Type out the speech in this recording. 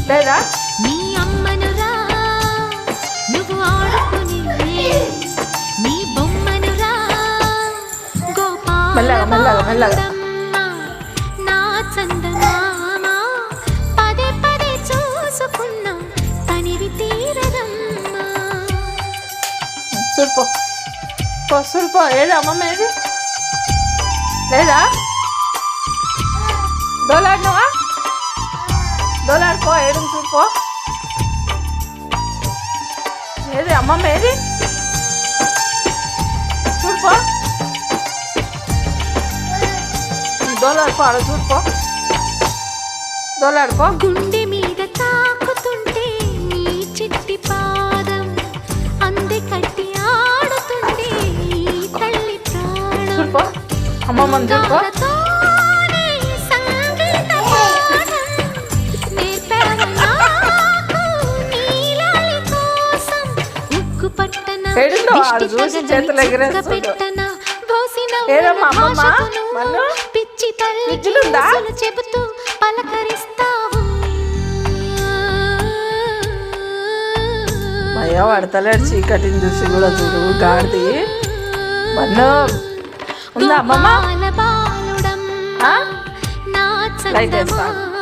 లేదా నీ అమ్మనురా నువ్వు ఆడుకుని నీ బొమ్మనురా మెల్లగా నా చందమామ పదే పదే చూసుకున్నా తనివి తీరదమ్మా. చూడిపో ఏది అమ్మమ్మ ఏది లేదా దోలాడుకో ఏడు చూడిపో ఏది అమ్మమ్మ ఏది చూడిపో దోలాడుకో ఆడ చూడిపో దోలాడుకో. గుండె మీద తాకుతుంటే నీ చిట్టి పాదం అందే కట్టి ఆడుతుంటే తల్లి ప్రాణం. చూడిపో అమ్మమ్మని చూడిపో. పిచ్చి తల్లి చెబుతూ పలకరిస్తావు. అయ్యో పడతలేడు చీకటిని చూసి కూడా చూడు గాడిది మన్ను ఉందా అమ్మమ్మ. బాలుడమ్మా నా చందమామ